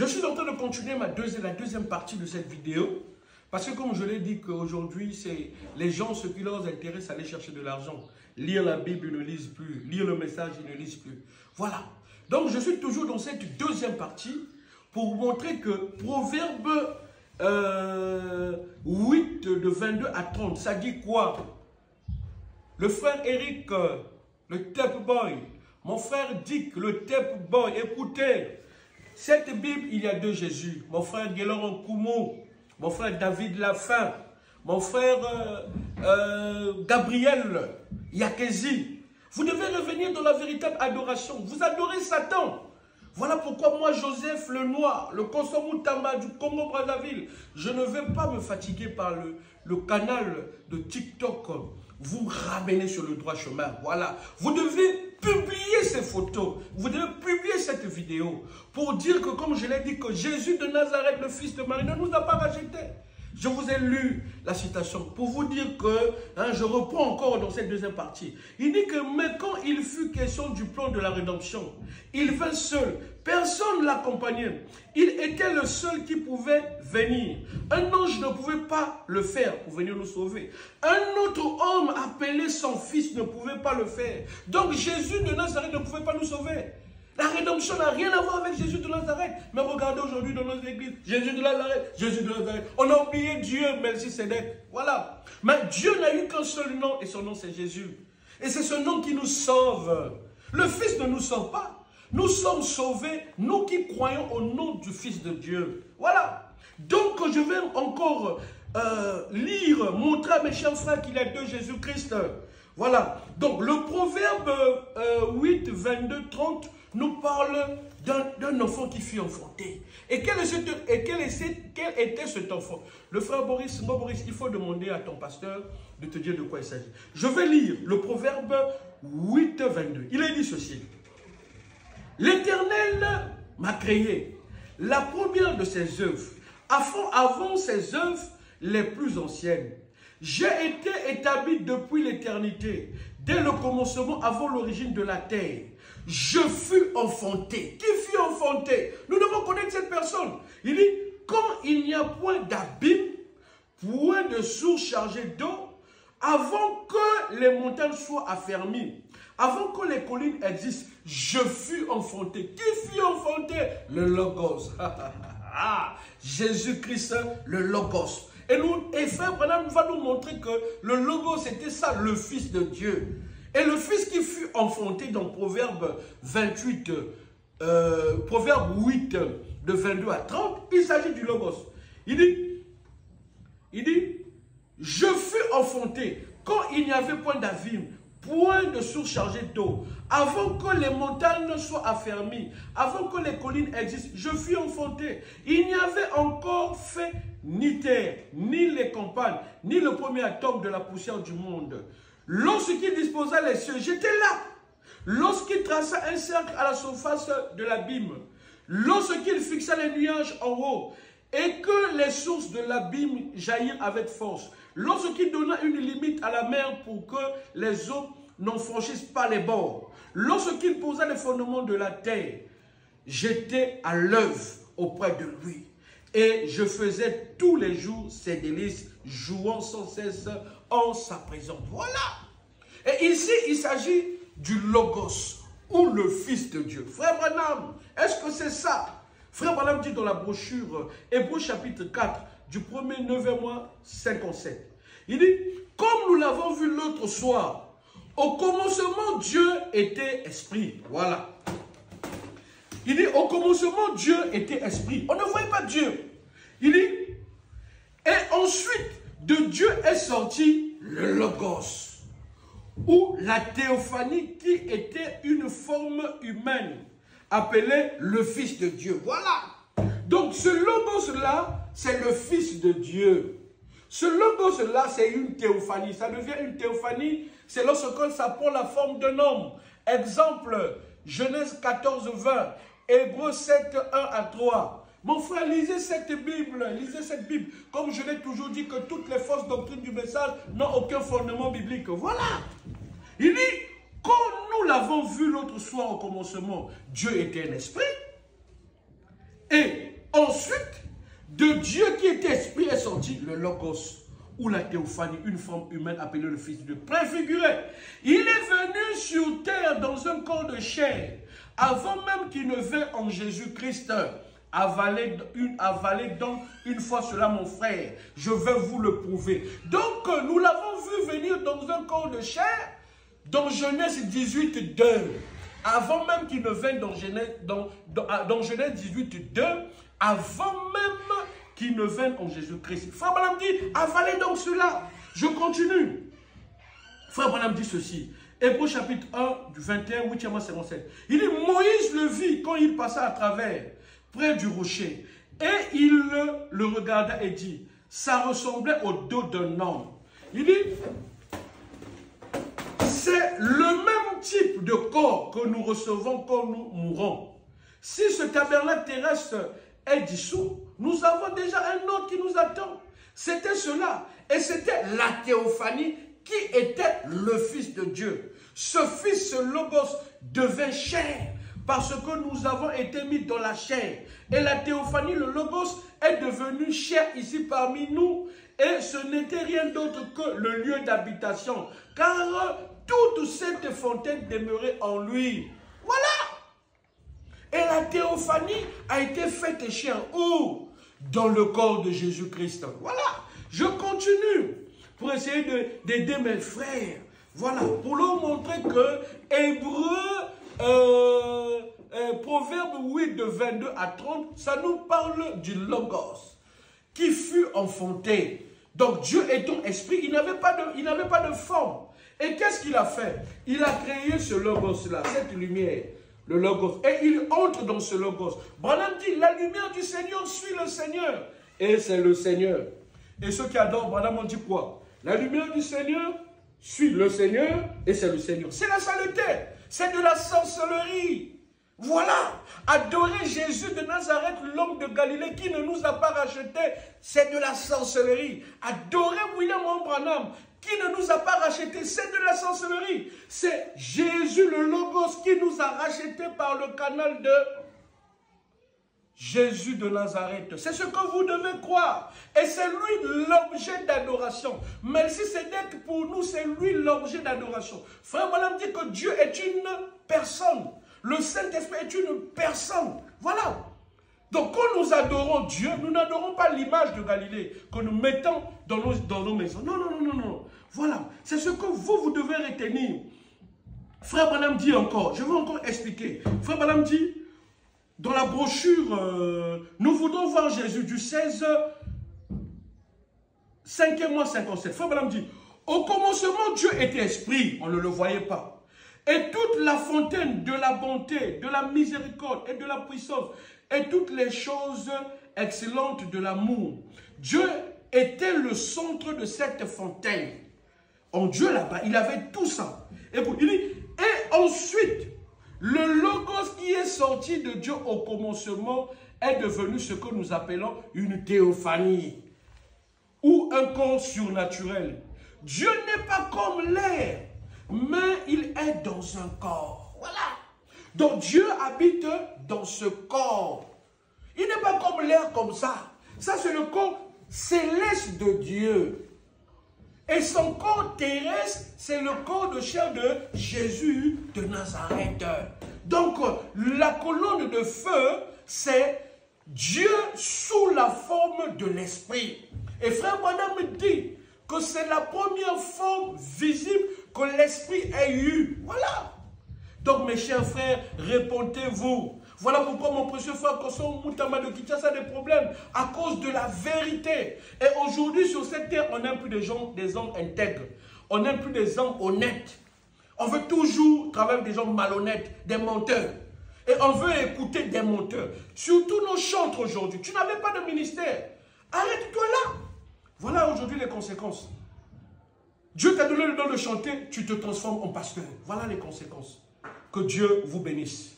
Je suis en train de continuer la deuxième partie de cette vidéo. Parce que comme je l'ai dit qu'aujourd'hui, c'est les gens, ce qui leur intéresse, aller chercher de l'argent. Lire la Bible, ils ne lisent plus. Lire le message, ils ne lisent plus. Voilà. Donc je suis toujours dans cette deuxième partie pour vous montrer que Proverbe 8 de 22 à 30, ça dit quoi? Le frère Eric, le tape boy, mon frère Dick, le tape boy, écoutez, cette Bible, il y a deux Jésus. Mon frère Guéloran Koumo, mon frère David Lafin, mon frère Gabriel Yakezi. Vous devez revenir dans la véritable adoration. Vous adorez Satan. Voilà pourquoi moi, Joseph le Noir, le Konso Tamba du Congo-Brazzaville, je ne vais pas me fatiguer par le canal de TikTok. Vous ramenez sur le droit chemin. Voilà. Vous devez publier ces photos. Vous devez publier cette vidéo pour dire que, comme je l'ai dit, que Jésus de Nazareth, le fils de Marie, ne nous a pas rachetés. Je vous ai lu la citation pour vous dire que, je reprends encore dans cette deuxième partie. Il dit que, mais quand il fut question du plan de la rédemption, il vint seul. Personne ne l'accompagnait. Il était le seul qui pouvait venir. Un ange ne pouvait pas le faire pour venir nous sauver. Un autre homme appelé son fils ne pouvait pas le faire. Donc Jésus de Nazareth ne pouvait pas nous sauver. La rédemption n'a rien à voir avec Jésus de Nazareth. Mais regardez aujourd'hui dans nos églises, Jésus de Nazareth, Jésus de Nazareth. On a oublié Dieu, Melchisédek. Voilà. Mais Dieu n'a eu qu'un seul nom et son nom c'est Jésus. Et c'est ce nom qui nous sauve. Le Fils ne nous sauve pas. Nous sommes sauvés, nous qui croyons au nom du Fils de Dieu. Voilà. Donc je vais encore lire, montrer à mes chers frères qu'il y a deux Jésus-Christ. Voilà. Donc le Proverbe 8, 22, 30 nous parle d'un enfant qui fut enfanté. Et quel était cet enfant? Le frère Boris, il faut demander à ton pasteur de te dire de quoi il s'agit. Je vais lire le Proverbe 8, 22. Il a dit ceci. L'Éternel m'a créé, la première de ses œuvres, avant ses œuvres les plus anciennes. J'ai été établi depuis l'éternité, dès le commencement, avant l'origine de la terre. Je fus enfanté. Qui fut enfanté? Nous devons connaître cette personne. Il dit, quand il n'y a point d'abîme, point de source chargée d'eau, avant que les montagnes soient affermies, avant que les collines existent, je fus enfanté. Qui fut enfanté? Le Logos. Jésus-Christ, le Logos. Et frère Branham va nous montrer que le Logos, c'était ça, le Fils de Dieu. Et le Fils qui fut enfanté dans Proverbe 28, Proverbe 8, de 22 à 30, il s'agit du Logos. Il dit, je fus enfanté quand il n'y avait point d'abîme, point de source chargée d'eau, avant que les montagnes soient affermies, avant que les collines existent, je fus enfanté. Il n'y avait encore fait ni terre, ni les campagnes, ni le premier atome de la poussière du monde. Lorsqu'il disposa les cieux, j'étais là. Lorsqu'il traça un cercle à la surface de l'abîme, lorsqu'il fixa les nuages en haut, et que les sources de l'abîme jaillirent avec force, lorsqu'il donna une limite à la mer pour que les eaux n'en franchissent pas les bords, lorsqu'il posa les fondements de la terre, j'étais à l'œuvre auprès de lui. Et je faisais tous les jours ses délices, jouant sans cesse en sa présence. Voilà. Et ici, il s'agit du Logos, ou le Fils de Dieu. Frère Branham, est-ce que c'est ça? Frère Branham dit dans la brochure, Hébreux chapitre 4, du 1er 9 mois 57. Il dit, comme nous l'avons vu l'autre soir, au commencement, Dieu était esprit. Voilà. Il dit, au commencement, Dieu était esprit. On ne voyait pas Dieu. Il dit, et ensuite, de Dieu est sorti le Logos, ou la théophanie qui était une forme humaine, appelée le Fils de Dieu. Voilà. Donc, ce Logos-là, c'est le Fils de Dieu. Ce Logos-là, c'est une théophanie. Ça devient une théophanie, c'est lorsque ça prend la forme d'un homme. Exemple, Genèse 14, 20. Hébreux 7, 1 à 3. Mon frère, lisez cette Bible. Comme je l'ai toujours dit que toutes les fausses doctrines du message n'ont aucun fondement biblique. Voilà. Il dit, comme nous l'avons vu l'autre soir au commencement, Dieu était un esprit. Et Ensuite, de Dieu qui était esprit est sorti le Logos, ou la théophanie, une forme humaine appelée le Fils de Dieu. Préfiguré, il est venu sur terre dans un corps de chair, avant même qu'il ne vint en Jésus-Christ. Avalez donc une fois cela, mon frère, je vais vous le prouver. Donc, nous l'avons vu venir dans un corps de chair, dans Genèse 18, 2. Avant même qu'il ne vienne dans Genèse 18, 2, avant même qu'il ne vienne en Jésus-Christ. Frère Branham dit, avalez donc cela. Je continue. Frère Branham dit ceci. Hébreux chapitre 1, du 21, 8e à 57. Il dit, Moïse le vit quand il passa à travers, près du rocher. Et il le regarda et dit, ça ressemblait au dos d'un homme. Il dit, c'est le même type de corps que nous recevons quand nous mourons. Si ce tabernacle terrestre est dissous, nous avons déjà un autre qui nous attend. C'était cela. Et c'était la théophanie qui était le Fils de Dieu. Ce Fils, ce Logos, devint chair parce que nous avons été mis dans la chair. Et la théophanie, le Logos, est devenu chair ici parmi nous. Et ce n'était rien d'autre que le lieu d'habitation. Car toute cette fontaine demeurait en lui. Voilà. Et la théophanie a été faite chair où? Dans le corps de Jésus-Christ. Voilà. Je continue pour essayer d'aider mes frères. Voilà. Pour leur montrer que Hébreux, Proverbe 8 de 22 à 30, ça nous parle du Logos qui fut enfanté. Donc Dieu étant esprit, il n'avait pas de forme. Et qu'est-ce qu'il a fait? Il a créé ce Logos-là, cette lumière. Le Logos. Et il entre dans ce Logos. Branham dit, la lumière du Seigneur suit le Seigneur. Et c'est le Seigneur. Et ceux qui adorent Branham ont dit quoi? La lumière du Seigneur suit le Seigneur et c'est le Seigneur. C'est la saleté. C'est de la sorcellerie. Voilà. Adorer Jésus de Nazareth, l'homme de Galilée qui ne nous a pas rachetés, c'est de la sorcellerie. Adorer William Branham qui ne nous a pas rachetés, c'est de la sorcellerie. C'est Jésus le Logos qui nous a rachetés par le canal de Jésus de Nazareth. C'est ce que vous devez croire. Et c'est lui l'objet d'adoration. Melchisédek pour nous, c'est lui l'objet d'adoration. Frère Branham dit que Dieu est une personne. Le Saint-Esprit est une personne. Voilà. Donc quand nous adorons Dieu, nous n'adorons pas l'image de Galilée que nous mettons dans nos maisons. Non, non, non, non, non. Voilà. C'est ce que vous devez retenir. Frère Branham dit encore, je vais encore expliquer. Frère Branham dit, dans la brochure, nous voudrons voir Jésus du 16, 5e mois 57. Frère Branham dit, au commencement, Dieu était esprit, on ne le voyait pas. Et toute la fontaine de la bonté, de la miséricorde et de la puissance, et toutes les choses excellentes de l'amour. Dieu était le centre de cette fontaine. En Dieu là-bas, il avait tout ça. Et ensuite, le Logos qui est sorti de Dieu au commencement est devenu ce que nous appelons une théophanie ou un corps surnaturel. Dieu n'est pas comme l'air, mais il est dans un corps. Voilà. Donc Dieu habite dans ce corps. Il n'est pas comme l'air comme ça. Ça c'est le corps céleste de Dieu. Et son corps terrestre, c'est le corps de chair de Jésus de Nazareth. Donc, la colonne de feu, c'est Dieu sous la forme de l'esprit. Et frère Branham me dit que c'est la première forme visible que l'esprit ait eue. Voilà. Donc, mes chers frères, répondez-vous. Voilà pourquoi mon précieux frère Koson Moutama de Kinshasa a des problèmes à cause de la vérité. Et aujourd'hui, sur cette terre, on n'aime plus des hommes intègres. On n'aime plus des hommes honnêtes. On veut toujours travailler avec des gens malhonnêtes, des menteurs. Et on veut écouter des menteurs. Surtout nos chantres aujourd'hui. Tu n'avais pas de ministère. Arrête-toi là. Voilà aujourd'hui les conséquences. Dieu t'a donné le don de chanter, tu te transformes en pasteur. Voilà les conséquences. Que Dieu vous bénisse.